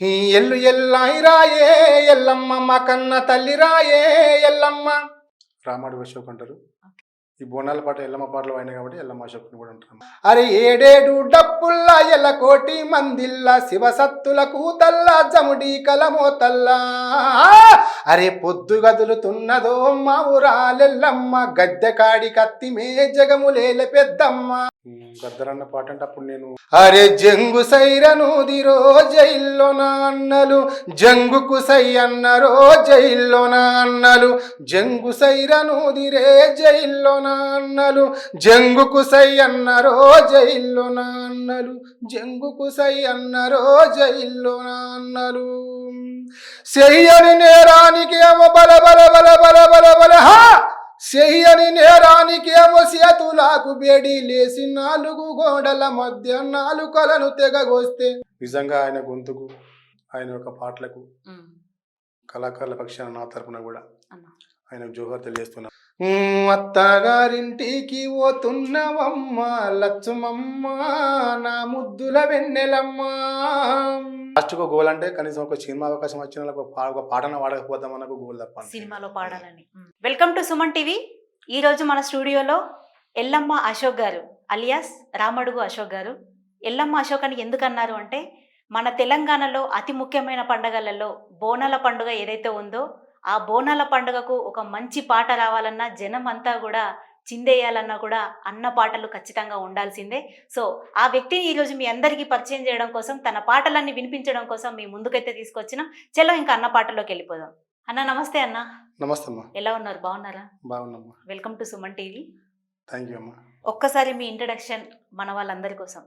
ఈ ఎల్లు ఎల్లాయి రాయే ఎల్లమ్మ మా కన్న తల్లి రాయే ఎల్లమ్మ. రామాడు అశోక్ అంటారు. ఈ బోనాల పాట ఎల్లమ్మ పాటలు అయినాయి కాబట్టి ఎల్లమ్మ అశోక్ని కూడా అంటారు. అరే ఏడేడు డప్పుల్లా ఎల్లకోటి మందిల్లా శివసత్తుల కూతల్లా జముడి కలమోతల్లా. అరే పొద్దు గదులుతున్నదో మా ఊరాలెల్లమ్మ గద్దె కాడి కత్తిమే జగములేల పెద్దమ్మ. గద్దరన్న పాట అంటే అప్పుడు నేను అరే జంగు సైరను దిరో జైల్లో నాన్నలు జంగుకు సై అన్నరో జైల్లో నాన్నలు జంగు సైరను దిరే జైల్లో నాన్నలు జంగుకు సై అన్నరో జైల్లో నాన్నలు జంగుకు సై అన్నరో జైల్లో నాన్నలు. చెయ్యని నేరానికి ఏమో బల బల బల బల బల బల హా చెయ్యని నేరానికి ఏమో సేతులాకు బేడి లేసి నాలుగు గోడల మధ్య నాలుకలను తెగగొస్తే. నిజంగా ఆయన గొంతుకు ఆయన యొక్క పాటలకు కళాకారుల పక్షాన నా తరపున కూడా ఆయన జోహర్ తెలియజేస్తున్నా. అత్తగారింటికి పోతున్నవమ్మ లచ్చుమమ్మ నా ముద్దుల వెన్నెలమ్మ. లాస్ట్కు గోల్ అంటే కనీసం ఒక సినిమా అవకాశం వచ్చిన ఒక పాటను వాడకపోతాం నాకు గోల్ తప్ప సినిమాలో పాడాలని. Welcome to Suman TV. ఈ రోజు మన స్టూడియోలో ఎల్లమ్మ అశోక్ గారు అలియాస్ రామడుగు అశోక్ గారు. ఎల్లమ్మ అశోక్ అని ఎందుకు అన్నారు అంటే మన తెలంగాణలో అతి ముఖ్యమైన పండుగలలో బోనాల పండుగ ఏదైతే ఉందో ఆ బోనాల పండుగకు ఒక మంచి పాట రావాలన్నా జనం అంతా కూడా చిందేయాలన్నా కూడా అన్న పాటలు ఖచ్చితంగా ఉండాల్సిందే. సో ఆ వ్యక్తిని ఈరోజు మీ అందరికీ పరిచయం చేయడం కోసం తన పాటలన్నీ వినిపించడం కోసం మీ ముందుకైతే తీసుకొచ్చినాం. చలో ఇంకా అన్న పాటలోకి వెళ్ళిపోదాం. అన్న నమస్తే. అన్న నమస్తే అమ్మా. ఎలా ఉన్నారు? బాగున్నారా? బాగున్నామ్మా. Welcome to Suman TV. Thank you అమ్మా. ఒక్కసారి మీ ఇంట్రడక్షన్ మన వాళ్ళందరి కోసం.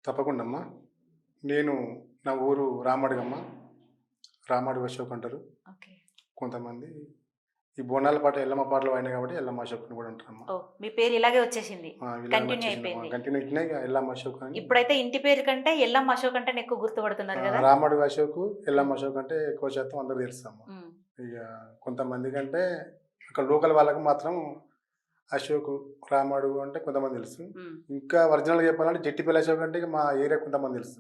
తప్పకుండా అమ్మా. నేను నా ఊరు రామడుగమ్మ, రామడుగు అశోక్ అంటారు. ఓకే. కొంతమంది ఈ బోనాల పాట ఎల్లమ్మ పాటలు అయినాయి కాబట్టి ఎల్లమ్మ అశోక్ని కూడా అంటారమ్మా. ఓ మీ పేరు ఇలాగే వచ్చేసింది, కంటిన్యూ అయిపోయింది. కంటిన్యూ ఇచ్చినాయి ఎల్లమ్మ అశోక్ అని. ఇప్పుడైతే ఇంటి పేరు కంటే ఎల్లమ్మ అశోక్ అంటే ఎక్కువ గుర్తుపడుతున్నారు కదా. రామడుగు అశోక్ ఎల్లమ్మ అశోక్ అంటే ఎక్కువ శాతం అందరూ తెలుస్తాము. ఇక కొంతమంది కంటే అక్కడ లోకల్ వాళ్ళకి మాత్రం అశోక్ రామడుగు అంటే కొంతమంది తెలుసు. ఇంకా ఒరిజినల్గా చెప్పాలంటే జట్టిపల్లి అశోక్ అంటే మా ఏరియా కొంతమంది తెలుసు.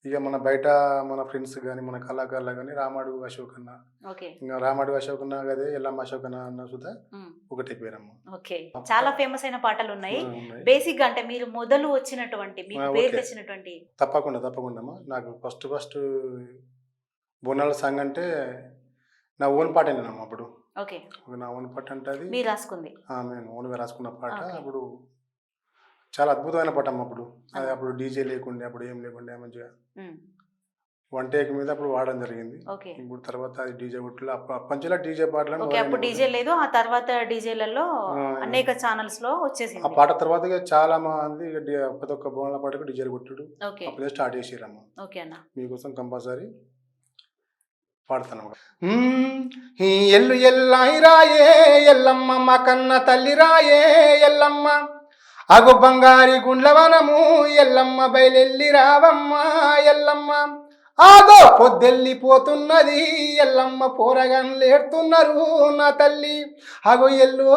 ఇక మన బయట మన ఫ్రెండ్స్ కానీ మన కళాకారులు కానీ రామడుగు అశోక్ అన్న, ఇంకా రామడుగు అశోక్ అన్న కదే ఎల్లమ్మ అశోక్ అన్న సుధా ఒకటే పేరమ్మ. ఓకే. చాలా ఫేమస్ అయిన పాటలు ఉన్నాయి. బేసిక్ గా అంటే మీరు మొదలు వచ్చినటువంటి మీకు పేరు తెచ్చినటువంటి. తప్పకుండా తప్పకుండా అమ్మా. నాకు ఫస్ట్ బోనాల సాంగ్ అంటే నా ఓన్ పాట అయినానమ్మా. అప్పుడు ఓకే నా ఓన్ పాట అంటే అది మీరు రాసుకుంది. నేను ఓన్గా రాసుకున్న పాట. అప్పుడు చాలా అద్భుతమైన పాట అమ్మ. అప్పుడు అది అప్పుడు డీజే లేకుండే, అప్పుడు ఏం లేకుండే, మంచిగా వన్ టేక్ మీద అప్పుడు వాడడం జరిగింది. ఇప్పుడు తర్వాత అది డీజే కొట్లు పంచుల డీజే పాటలు. అప్పుడు డీజే లేదు, ఆ తర్వాత డీజేలలో అనేక ఛానల్స్ లో వచ్చేసింది. ఆ పాట తర్వాత చాలా మంది ప్రతి ఒక్క బోనాల పాటకు డీజే కొట్టుడు అప్పుడే స్టార్ట్ చేసిరమ్మ. ఓకే అన్న, మీకోసం కంపల్సరీ పాడతాను. ఈ ఎల్లు ఎల్లాయి రాయే ఎల్లమ్మ మా కన్న తల్లి రాయే ఎల్లమ్మ. అగు బంగారి గుండ్లవనము ఎల్లమ్మ బయలెల్లి రావమ్మ ఎల్లమ్మ. ఆగో పొద్దెల్లిపోతున్నది ఎల్లమ్మ పోరగన్లేడుతున్నారు నా తల్లి. అగో ఎల్లు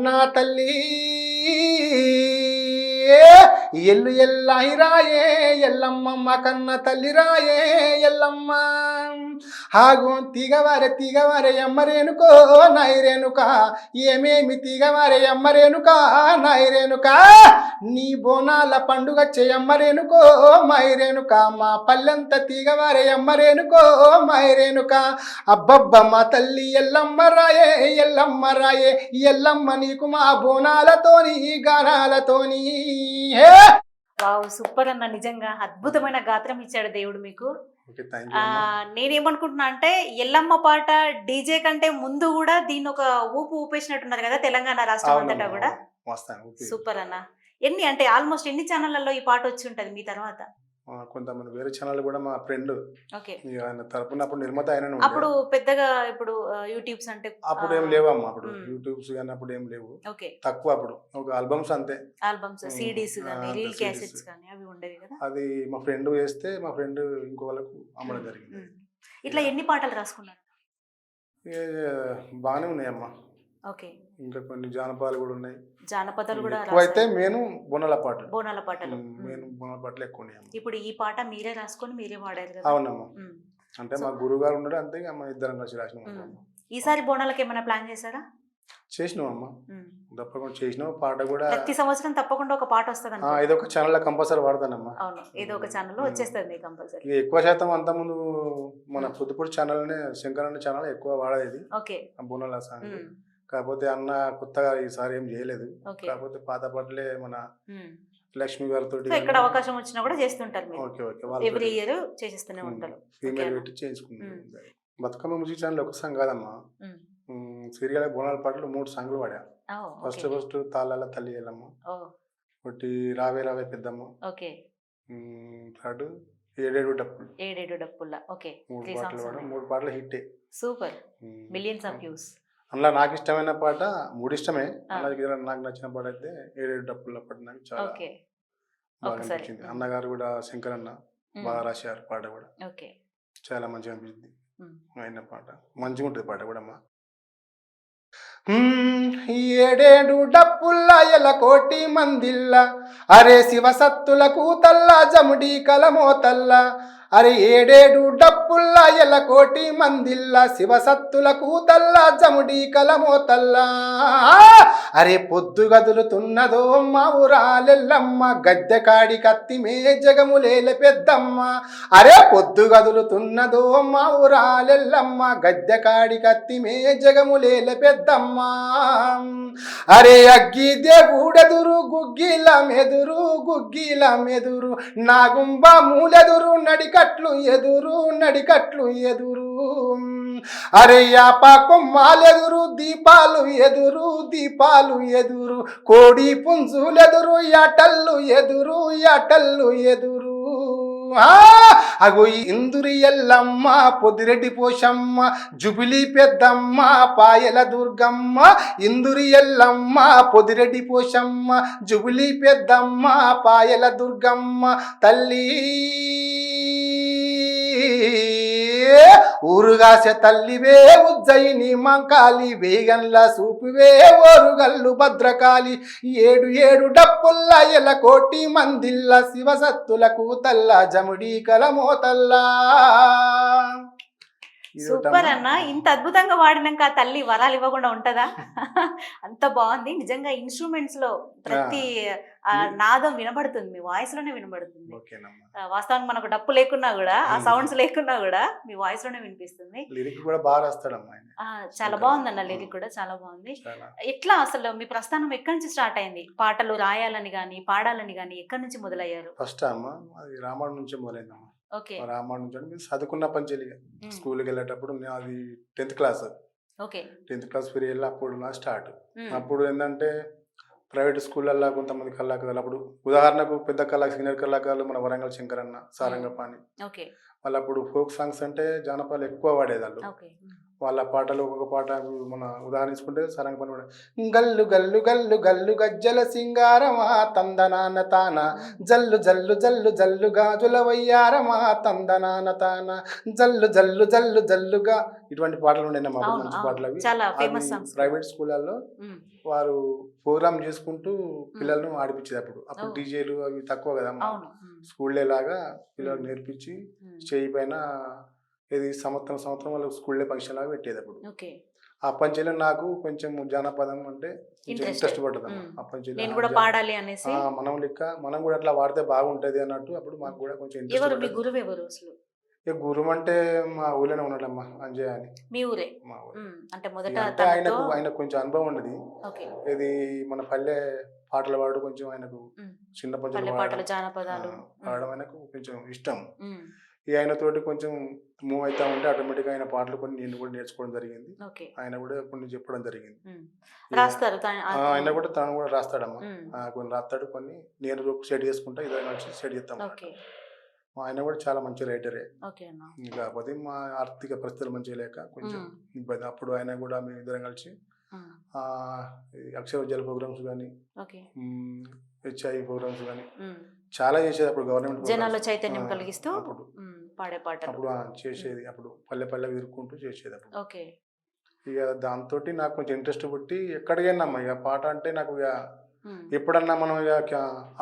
నా తల్లి ఎల్లు ఎల్లాయి రాయే ఎల్లమ్మ మా కన్న తల్లి రాయే ఎల్లమ్మ. ఆగు తిగవారే అమ్మరేనుకో నైరేనుక ఏమేమి తిగవారే అమ్మరేనుక నైరేనుక. నీ బోనాల పండుగ చేయమ్మరేనుకో మైరేనుక మా పల్లెంత తిగవారే అమ్మరేనుకో మైరేనుక. అబ్బబ్బ మా తల్లి ఎల్లమ్మ రాయే ఎల్లమ్మ రాయే ఎల్లమ్మ నీకు మా బోనాలతోని గానాలతోని. వావ్, సూపర్ అన్న. నిజంగా అద్భుతమైన గాత్రం ఇచ్చాడు దేవుడు మీకు. నేనేమనుకుంటున్నా అంటే ఎల్లమ్మ పాట డీజే కంటే ముందు కూడా దీన్ని ఒక ఊపేసినట్టున్నారు కదా తెలంగాణ రాష్ట్రం అంతటా కూడా. సూపర్ అన్న. ఎన్ని అంటే ఆల్మోస్ట్ ఎన్ని ఛానళ్లలో ఈ పాట వచ్చి ఉంటది మీ తర్వాత? కొంతమంది వేరే ఛానల్ కూడా మా ఫ్రెండ్ ఆయన తరపున అప్పుడు నిర్మాత ఆయన. అప్పుడు పెద్దగా ఇప్పుడు యూట్యూబ్స్ అంటే అప్పుడు ఏం లేవమ్మా. అప్పుడు యూట్యూబ్స్ కానీ అప్పుడు ఏం లేవు, తక్కువ. అప్పుడు ఒక ఆల్బమ్స్ అంతే, ఆల్బమ్స్ సిడీస్ కానీ రీల్ క్యాసెట్స్ కానీ అవి ఉండేవి కదా. అది మా ఫ్రెండ్ వేస్తే మా ఫ్రెండ్ ఇంకో వాళ్ళకు అమ్మడం జరిగింది. ఇట్లా ఎన్ని పాటలు రాసుకున్నారు? బాగానే ఉన్నాయమ్మా. ఓకే. ఇంకా కొన్ని జానపదాలు కూడా ఉన్నాయి. జానపదాలు కూడా ఎక్కువ అయితే రాశారు. మేను బోనాల పాటలు. బోనాల పాటలు. మేను బోనాల పాటలు ఎక్కువ ఉన్నాయమ్మ. ఇప్పుడు ఈ పాట మీరే రాసుకొని మీరే వాడారు కదా. అవునమ్మా. ఉమ్. అంటే మా గురువు గారు ఉన్నాడు అంతే, ఇక మన ఇద్దరం కలిసి రాసినాం. ఈసారి బోనాలకి ఏమైనా ప్లాన్ చేశారా? చేసినామమ్మా, తప్పకుండా చేసినాం. పాట కూడా ప్రతి సంవత్సరం తప్పకుండా ఒక పాట వస్తుంది. ఏదో ఒక ఛానల్ కంపల్సరీ వాడతానమ్మా. అవును, ఏదో ఒక ఛానల్ వచ్చేస్తుంది కంపల్సరీ. ఇక ఎక్కువ శాతం అంత ముందు మన పొద్దుపూడి ఛానల్నే, శంకర్ అన్న ఛానల్ ఎక్కువ వాడేది ఓకే. బోనాల సాంగ్. కాకపోతే అన్న కొత్తగా ఈసారి ఏం చేయలేదు. కాకపోతే పాత పాటలే మన లక్ష్మి గారితో ఇక్కడ అవకాశం వచ్చినా కూడా చేస్తుంటారు మీరు. ఓకే ఓకే, ఎవ్రీ ఇయర్ చేసేస్తూనే ఉంటారు. ఫీమేల్ పెట్టి చేసుకున్నాం. బతుకమ్మ మ్యూజిక్ ఛానల్ ఒక సాంగ్ కాదమ్మా, సీరియల్ బోనాల పాటలు 3 సాంగ్లు పాడా. ఫస్ట్ తాళాల తల్లి ఎల్లమ్మ, ఒకటి రావే రావే పెద్దమ్మ, ఓకే, థర్డ్ ఏడేడు డప్పులు. ఏడేడు డప్పుల. ఓకే, 3 పాటలు పాడా. 3 పాటలు హిట్టే. Super, millions of views. అందులో నాకు ఇష్టమైన పాట 3 ఇష్టమే. నాకు నచ్చిన పాట అయితే ఏడేడు డప్పుల పాట నాకు చాలా బాగా అనిపించింది. అన్నగారు కూడా శంకర్ అన్న బాగా రాశారు పాట కూడా. చాలా మంచిగా అనిపించింది ఆయన పాట. మంచిగా ఉంటుంది పాట కూడా అమ్మా. ఏడేడు డప్పుల్ల ఎలకోటి మందిల్ల, అరే శివ సత్తులకు తల్ల జముడి కలమో తల్ల, అరే ఏడేడు డప్పుల్ల ఎలకోటి మందిల్ల, శివ సత్తులకు తల్ల జముడి కలమో తల్ల, అరే పొద్దు గదులుతున్నదో మా ఊరాలెల్లమ్మ, గద్దె కాడి కత్తి మే జగములేల పెద్దమ్మ, అరే పొద్దు గదులుతున్నదో మా ఊరాలెల్లమ్మ, గద్దె కాడి కత్తి మే జగములేల పెద్దమ్మ, అరే అగ్గి దేవుడెదురు గుగ్గిల మెదురు, గుగ్గిల మెదురు నాగుంబ మూలెదురు, నడికట్లు ఎదురు, నడికట్లు ఎదురు, అరే యాప కొమ్మాలెదురు, దీపాలు ఎదురు, దీపాలు ఎదురు, కోడి పుంజులెదురు, యాటల్లు ఎదురు, యాటల్లు ఎదురు, అగో ఇందురి ఎల్లమ్మ, పొదిరెడ్డి పోషమ్మ, జుబిలి పెద్దమ్మ, పాయల దుర్గమ్మ, ఇందురి ఎల్లమ్మ, పొదిరెడ్డి పోషమ్మ, జుబిలి పెద్దమ్మ, పాయల దుర్గమ్మ తల్లి, ఊరుగాసె తల్లివే ఉజ్జయిని మంకాలి, వేగన్ల సూపువే ఓరుగల్లు భద్రకాళి, ఏడు ఏడు డప్పుల్ల ఎలకోటి మందిల్ల, శివ సత్తులకు తల్ల జముడి కలమో తల్లా. సూపర్ అన్న, ఇంత అద్భుతంగా వాడినాక ఆ తల్లి వరాలు ఇవ్వకుండా ఉంటదా? అంత బాగుంది నిజంగా. ఇన్స్ట్రుమెంట్స్ లో ప్రతి నాదం వినబడుతుంది, మీ వాయిస్ లోనే వినబడుతుంది. వాస్తవానికి మనకు డప్పు లేకున్నా కూడా, ఆ సౌండ్స్ లేకున్నా కూడా మీ వాయిస్ లోనే వినిపిస్తుంది. లిరిక్ కూడా బాగా రాస్తాడమ్మా. చాలా బాగుంది అన్న, లిరిక్ కూడా చాలా బాగుంది. ఎట్లా అసలు మీ ప్రస్థానం ఎక్కడి నుంచి స్టార్ట్ అయింది? పాటలు రాయాలని గానీ పాడాలని గానీ ఎక్కడి నుంచి మొదలయ్యారు? ఫస్ట్ అమ్మా అది రామాడు నుంచి మొదలైందమ్మా. రామాడు నుంచి అంటే చదువుకున్న పంచాలి. స్కూల్కి వెళ్ళేటప్పుడు అది 10th class. 10th class Phir వెళ్ళి అప్పుడు నా స్టార్ట్. అప్పుడు ఏంటంటే ప్రైవేట్ స్కూళ్ళల్లో కొంతమంది కళాకారులు, అప్పుడు ఉదాహరణకు పెద్ద సీనియర్ కళాకారులు మన వరంగల్ శంకర్ అన్న, సారంగపాణి, వాళ్ళు అప్పుడు ఫోక్ సాంగ్స్ అంటే జానపదాలు ఎక్కువ వాడేదాళ్ళు. వాళ్ళ పాటలు ఒక్కొక్క పాట మన ఉదాహరణ తీసుకుంటే సారంగపాణి కూడా గల్లు గల్లు గల్లు గల్లు గజ్జల సింగారమా తందనాన తాన, జల్లు జల్లు జల్లు జల్లు గాజుల వయ్యారమా తందనాన తాన, జల్లు జల్లు జల్లు జల్లుగా, ఇటువంటి పాటలు ఉండే మా మంచి పాటలు. అవి ప్రైవేట్ స్కూళ్ళల్లో వారు ప్రోగ్రామ్ చేసుకుంటూ పిల్లలను ఆడిపించేది. అప్పుడు డీజేలు అవి తక్కువ కదా, స్కూళ్ళే లాగా పిల్లలు నేర్పించి చేయి పైన ఇది సంవత్సరం వాళ్ళు స్కూల్లో ఫంక్షన్ లాగా పెట్టేది. అప్పుడు ఆ పంచెలో నాకు కొంచెం జానపదం అంటే ఇంట్రెస్ట్ పడ్డది. ఆ పంచెలో మనం లెక్క మనం కూడా అట్లా వాడితే బాగుంటది అన్నట్టు అప్పుడు మాకు కూడా కొంచెం ఇంట్రెస్ట్. గురువు అంటే మా ఊళ్ళోనే ఉన్నాడమ్మా, అంజయ్ అని. మీ ఊరే? మా ఊరే. అంటే ఆయనకు కొంచెం అనుభవం ఉన్నది. ఇది మన పల్లె పాటలు పాడు కొంచెం ఆయనకు చిన్న పంచెలు పాడడం ఆయనకు కొంచెం ఇష్టం. ఆయనతోటి కొంచెం మూవ్ అవుతా ఉంటే ఆటోమేటిక్గా ఆయన పాటలు కొన్ని నేను కూడా నేర్చుకోవడం జరిగింది. ఆయన కూడా కొన్ని చెప్పడం జరిగింది. ఆయన కూడా తను కూడా రాస్తాడమ్మా, కొన్ని రాస్తాడు, కొన్ని నేను సెట్ చేసుకుంటా, ఇద్దరు కలిసి సెట్ చేస్తాం. ఆయన కూడా చాలా మంచి రైటరే. కాకపోతే మా ఆర్థిక పరిస్థితులు మంచిగా లేక కొంచెం ఇబ్బంది. అప్పుడు ఆయన కూడా మేము ఇద్దరం కలిసి అక్షర విద్యాల ప్రోగ్రామ్స్ కానీ, హెచ్ఐ ప్రోగ్రామ్స్ కానీ చాలా చేసేది. అప్పుడు గవర్నమెంట్ జనాల్లో చైతన్యం కలిగిస్తూ పాడే పాటలు అప్పుడు చేసేది. అప్పుడు పల్లె పల్లె తిరుక్కుంటూ చేసేది. అప్పుడు ఇక దాంతో నాకు కొంచెం ఇంట్రెస్ట్ పుట్టి ఎక్కడికైనామ్మా ఇక పాట అంటే నాకు ఇక ఉమ్, ఎప్పుడన్నా మనం ఇక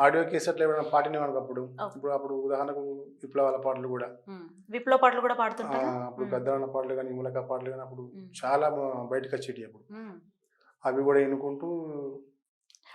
ఆడియో కేసెట్లు ఏమైనా పాటినేవాళ్ళం అప్పుడు ఓకే. అప్పుడు ఉదాహరణకు విప్లవాల పాటలు కూడా ఉమ్. విప్లవ పాటలు కూడా పాడుతుంటారా? అప్పుడు ఉమ్, గద్దరన్న పాటలు కానీ మూలక పాటలు కానీ అప్పుడు ఉమ్, చాలా బయటకు వచ్చేటి అప్పుడు ఉమ్. అవి కూడా ఎన్నుకుంటూ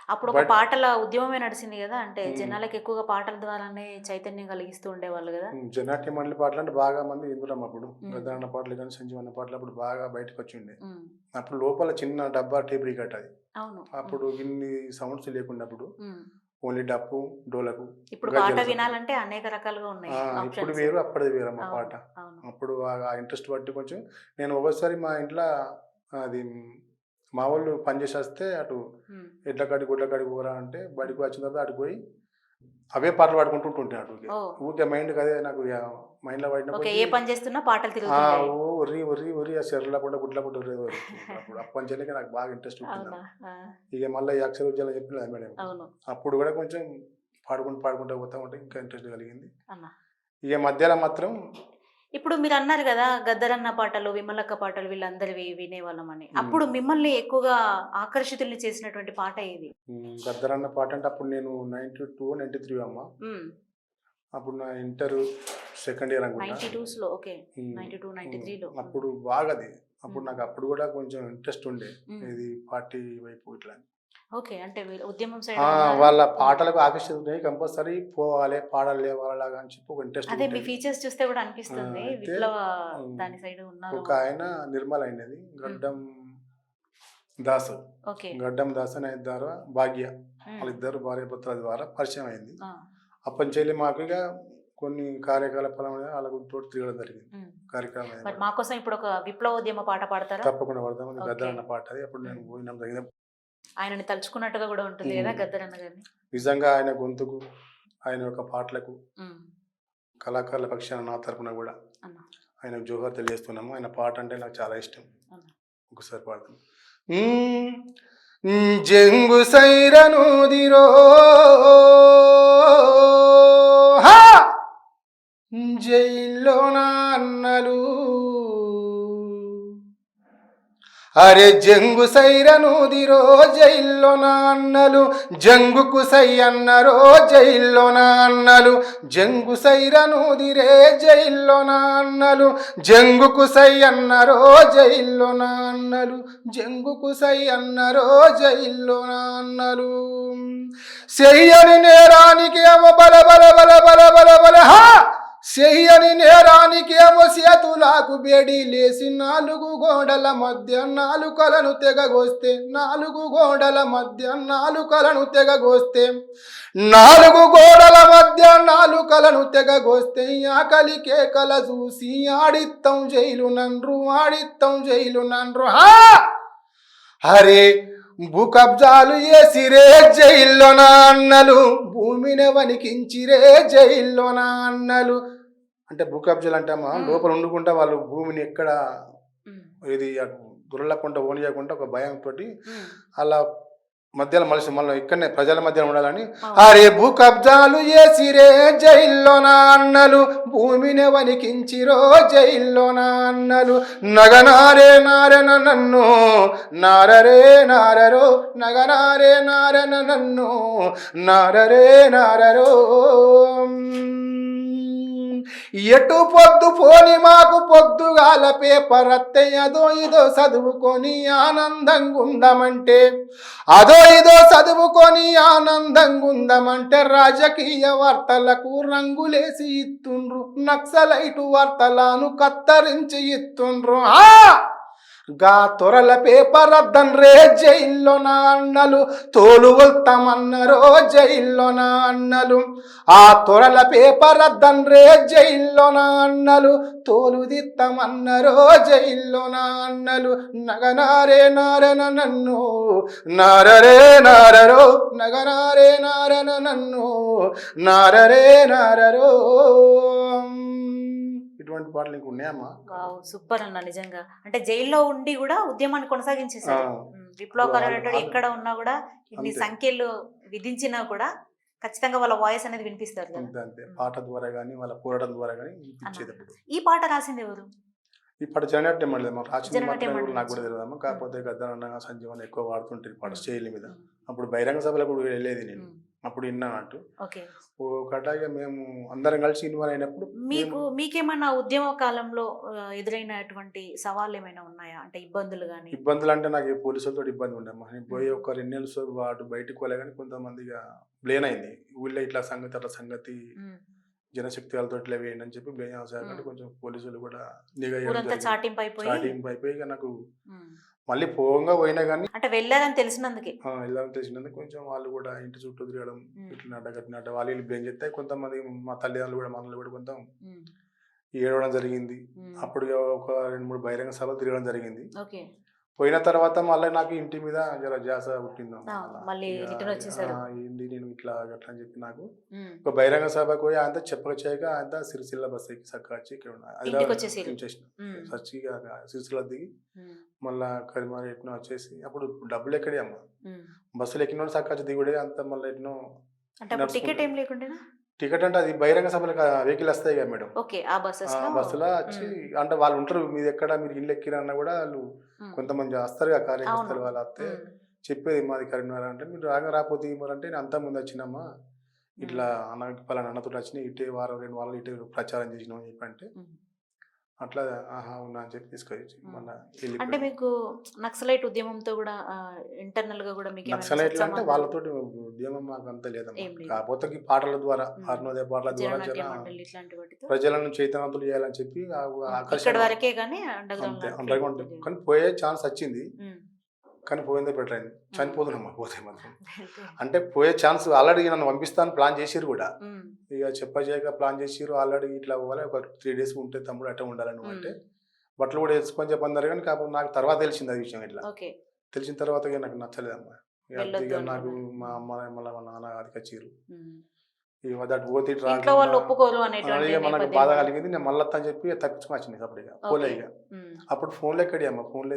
అప్పుడు ఒక బయట పాటల ఉద్యమమే నడిచింది కదా, అంటే ఉమ్, జనాలకు ఎక్కువగా పాటల ద్వారానే చైతన్యం కలిగిస్తూ ఉండేవాళ్ళు కదా. జనాట్య మండలి పాటలు అంటే బాగా మంది వింటున్నాం అప్పుడు ఉమ్, గద్దరన్న పాటలు కానీ సంజీవన్న పాటలు అప్పుడు బాగా బయటకు వచ్చిండే ఉమ్, అప్పుడు లోపల చిన్న డబ్బా టేప్ రికార్డ్ అది అవును. అప్పుడు ఇన్ని సౌండ్స్ లేకున్నప్పుడు ఉమ్. ఓన్లీ డప్పు డోలకు ఇప్పుడు గజ్జల పాట సప్పుడు. వినాలంటే అనేక రకాలుగా ఉన్నాయి ఇప్పుడు ఆప్షన్స్. వేరు అప్పటిది వేరు అమ్మ అవును, పాట అవును. అప్పుడు ఆ ఇంట్రెస్ట్ బట్టి కొంచెం నేను ఒకసారి మా ఇంట్లో అది మా వాళ్ళు పనిచేసి వస్తే అటు ఉమ్, ఎడ్ల కాడి గుడ్ల కాడికి పోరా అంటే బడికి వచ్చిన తర్వాత అటు పోయి అవే పాటలు పాడుకుంటుంటే అటు ఓ, ఊరికే మైండ్కి అదే నాకు మైండ్లో పడిన ఓకే. కొద్దీ ఏ పని చేస్తున్నా పాటలు తిరుగుతుండే. ఓ ఒర్రి ఒర్రి ఒర్రి ఆ చెర్రలకుండా గుడ్లకుండా ఒర్రేది అప్పుడు అప్పటి నుంచి నాకు బాగా ఇంట్రెస్ట్ ఉంటుంది అవునా? ఆ, ఇక మళ్ళీ ఈ అక్షర ఉద్యోగం చెప్పిన మేడం అవును అప్పుడు కూడా కొంచెం పాడుకుంటూ పోతా ఉంటే ఇంకా ఇంట్రెస్ట్ కలిగింది అన్న. ఇక మధ్యలో మాత్రం ఇప్పుడు మీరు అన్నారు కదా గద్దరన్న పాటలు, విమలక్క పాటలు వీళ్ళందరివి వినేవాళ్ళమని. అప్పుడు మిమ్మల్ని ఎక్కువగా ఆకర్షితుల్ని చేసినటువంటి పాట ఏది? గద్దరన్న పాట అంటే అప్పుడు నేను 92, 93 అమ్మ ఉమ్, అప్పుడు నా ఇంటర్ సెకండ్ ఇయర్ అనుకుంటా 92s లో. ఓకే. 92, 93లో. అప్పుడు బాగా అది అప్పుడు నాకు అప్పుడు కూడా కొంచెం ఇంట్రెస్ట్ ఉండే ఇది పార్టీ వైపు ఇట్లా ఓకే. అంటే మీరు ఉద్యమం సైడ్ వాళ్ళ పాటలకు ఆకర్షితున్నాయి కంపల్సరీ పోవాలి పాడాలి వాళ్ళలాగా అని చెప్పి ఒక ఇంట్రెస్ట్ అదే మీ ఫీచర్స్ చూస్తే కూడా అనిపిస్తుంది అయితే విప్లవ దాని సైడ్ ఉన్నారు. ఒక ఆయన నిర్మల్ అయినది గడ్డం దాసు ఓకే. గడ్డం దాసు అనే ద్వారా భాగ్య వాళ్ళిద్దరు భార్యాభర్తల ద్వారా పరిచయం అయింది అప్పటి నుంచి మాకు ఇక కొన్ని కార్యకలాపాల మీద వాళ్ళకు తోటి తిరగడం జరిగింది కార్యక్రమం మరి మా కోసం ఇప్పుడు ఒక విప్లవోద్యమ పాట పాడతారా? తప్పకుండా పడతాం గద్దరన్న పాట అది అప్పుడు నేను పోయినాం జరిగిన ఆయనని తలుచుకున్నట్టుగా కూడా ఉంటుంది కదా గద్దరన్న గారిని. నిజంగా ఆయన గొంతుకు ఆయన యొక్క పాటలకు కళాకారుల పక్షాన నా తరపున కూడా ఆయన జోహార్ తెలియజేస్తున్నాము ఆయన పాట అంటే నాకు చాలా ఇష్టం ఒకసారి పాడతాం జంగు సైరను దిరో జైల్లో నాన్నలు అరే జంగు సైరను దిరో జైల్లో నాన్నలు జంగుకు సై అన్నరో జైల్లో నాన్నలు జంగు సైరను దిరే జైల్లో నాన్నలు జంగుకు సై అన్నరో జైల్లో నాన్నలు జంగుకు సై అన్నరో జైల్లో నాన్నలు చెయ్యని నేరానికి ఏమో బల బల బల బల బల బల హా చెయ్యని నేరానికి ఏమో చేతులకు బేడి లేసి నాలుగు గోడల మధ్య నాలుకలను తెగగొస్తే నాలుగు గోడల మధ్య నాలుకలను తెగగొస్తే నాలుగు గోడల మధ్య నాలుకలను తెగగొస్తే ఆకలి కేకల చూసి ఆడిత్తం జైలు నండ్రు హా హరే భూ కబ్జాలు చేసిరే జైల్లో నాన్నలు భూమిని వణికించిరే జైల్లో నాన్నలు అంటే భూ కబ్జాలు అంటే అమ్మా లోపల వండుకుంటా వాళ్ళు భూమిని ఎక్కడ ఇది దురలకుండా ఓనియకుండా ఒక భయంతో అలా మధ్యలో మళ్ళీ ఇక్కడనే ప్రజల మధ్య ఉండాలని అరే భూ కబ్జాలు చేసిరే జైల్లో నాన్నలు భూమిని వణికించిరో జైల్లో నాన్నలు నగనారే నారన నన్ను నారరే నారరో నగనారే నారన నన్ను నారరే నారరో ఎటు పొద్దు పోని మాకు పొద్దుగాల పేపర్ అత్తే అదో ఇదో చదువుకొని ఆనందంగా ఉందామంటే అదో ఇదో చదువుకొని ఆనందంగా ఉందామంటే రాజకీయ వార్తలకు రంగులేసి ఇస్తుండ్రు నక్సలైటు వార్తలను కత్తరించి ఇస్తుండ్రు గా తొరల పేపర్ అద్దన్రే జైల్లో నాన్నలు తోలు వెళ్తామన్నరో జైల్లో నాన్నలు ఆ తొరల పేపర్ అద్దన్రే జైల్లో నాన్నలు తోలు దిత్తమన్నరో జైల్లో నాన్నలు నగనారే నారన నన్ను నారరే నారరో నగనారే నారన నన్ను నారరే నారరో ఇటువంటి పాటలు ఇంక ఉన్నాయమ్మా సూపర్ అన్న. నిజంగా అంటే జైల్లో ఉండి కూడా ఉద్యమాన్ని కొనసాగించేసారు. విప్లవకారులు ఎక్కడ ఉన్నా కూడా ఇన్ని సంఖ్యలు విధించినా కూడా ఖచ్చితంగా వాళ్ళ వాయిస్ అనేది వినిపిస్తారు అంతే పాట ద్వారా కానీ వాళ్ళ పోరాటం ద్వారా కానీ ఈ పాట రాసింది ఎవరు? ఇప్పుడు జననాట్యం అనలేదు మా రాసిన జననాట్యం మాత్రం కూడా నాకు కూడా మండలి. తెలియదమ్మా. కాకపోతే గద్దరన్న సంజీవన్ ఎక్కువ వాడుతుంటారు పాట స్టేజ్ మీద. ఉమ్, అప్పుడు బహిరంగ సభలకు కూడా వెళ్ళేది నేను. ఉమ్. అప్పుడు విన్నానంటూ ఓకే. ఒకటాగా మేము అందరం కలిసి ఇన్వాల్వ్ అయినప్పుడు మీకేమన్నా ఉద్యమ కాలంలో ఎదురైనటువంటి సవాళ్ళు ఏమైనా ఉన్నాయా, అంటే ఇబ్బందులు కానీ? ఇబ్బందులు అంటే నాకు ఈ పోలీసులతో ఇబ్బంది ఉండమ్మా. నేను పోయి ఒక 2 నెలలు వాడు బయటకు పోలే కానీ కొంతమందిగా బ్లేన్ అయింది ఊళ్ళో ఇట్లా సంగతి అట్లా సంగతి జనశక్తి వాళ్ళతో ఇట్లా వేయండి అని చెప్పి బ్లేన్ చేశారంటే కొంచెం పోలీసులు కూడా ఊరంతా చాటింపు అయిపోయి చాటింపు అయిపోయి ఇక నాకు మళ్ళీ పోయినా కానీ అంటే వెళ్ళారని తెలిసినందుకే వెళ్ళాలని తెలిసినందుకు కొంచెం వాళ్ళు కూడా ఇంటి చుట్టూ తిరగడం ఇట్లా కట్టినట్ట వాళ్ళు వీళ్ళు బ్లేమ్ చేస్తే కొంతమంది మా తల్లిదండ్రులు కూడా మనల్ని కూడా కొంత ఏడవడం జరిగింది. అప్పుడు ఒక 2-3 బహిరంగ సభలు తిరగడం జరిగింది. ఓకే. పోయిన తర్వాత మళ్ళీ నాకు ఇంటి మీద జర జాస పుట్టింది. మళ్ళీ రిటర్న్ వచ్చేసారు. ఏంటి నేను ఇట్లా అట్లా అని చెప్పి నాకు ఒక బహిరంగ సభకు పోయి అంతా చెప్పక చేయక అంతా సిరిసిల్ల బస్ ఎక్కి చక్కగా వచ్చి ఇక్కడ వచ్చేసిన సిరిసిల్ల దిగి మళ్ళా కరిమారి ఎట్నో వచ్చేసి అప్పుడు డబ్బులు ఎక్కడే అమ్మా. బస్సులు ఎక్కిన చక్కగా వచ్చి దిగుడే అంత మళ్ళీ ఎట్నో టికెట్ ఏం లేకుండా. టికెట్ అంటే అది బహిరంగ సభలకు వెహికల్ వస్తాయి కదా మేడం. బస్సులో వచ్చి అంటే వాళ్ళు ఉంటారు మీరు ఎక్కడ మీరు ఇల్లు ఎక్కిరన్నా కూడా వాళ్ళు కొంతమంది వస్తారు కదా కార్యకర్తలు వాళ్ళు వస్తే చెప్పేది మాది కరీంనగర్ అంటే మీరు రాకపోతే అంటే నేను అంతా ముందు వచ్చినమ్మా ఇట్లా పలానా అన్నతో వచ్చిన ఇటే 2 వారాలు ఇటే ప్రచారం చేసినాం అని చెప్పి అంటే అట్లా ఆహా ఉన్నా అని చెప్పి తీసుకొచ్చి మళ్ళీ అంటే మీకు నక్సలైట్ ఉద్యమంతో కూడా ఇంటర్నల్ గా కూడా మీకు నక్సలైట్లు అంటే వాళ్ళతోటి ఉద్యమం మాకు అంత లేదమ్మా. కాకపోతే ఈ పాటల ద్వారా అరుణోదయ పాటల ద్వారా ప్రజలను చైతన్యవంతులు చేయాలని చెప్పి అండర్ గ్రౌండ్ కానీ పోయే ఛాన్స్ వచ్చింది కానీ పోయిందే బెటర్ అయింది. చనిపోతున్నామ్మా పోతే మాత్రం. అంటే పోయే ఛాన్స్ ఆల్రెడీ నన్ను పంపిస్తాను ప్లాన్ చేసిరు కూడా. ఇక చెప్పజేయక ప్లాన్ చేసిరు ఆల్రెడీ ఇట్లా పోవాలి ఒక 3 days ఉంటే తమ్ముడు అట్లా ఉండాలని అంటే బట్టలు కూడా వేసుకొని చెప్పన్నారు కానీ కాకపోతే నాకు తర్వాత తెలిసింది అది విషయం. ఇట్లా తెలిసిన తర్వాత ఇక నాకు నచ్చలేదమ్మా. ఇక నాకు మా అమ్మ మళ్ళీ మా నాన్న అది కచ్చిరు మనకు బాధ కలిగింది. నేను మళ్ళీ అని చెప్పి తప్పించుకొని వచ్చింది అప్పుడు ఇక పోలే. ఇక అప్పుడు ఫోన్లు ఎక్కడి అమ్మ ఫోన్లు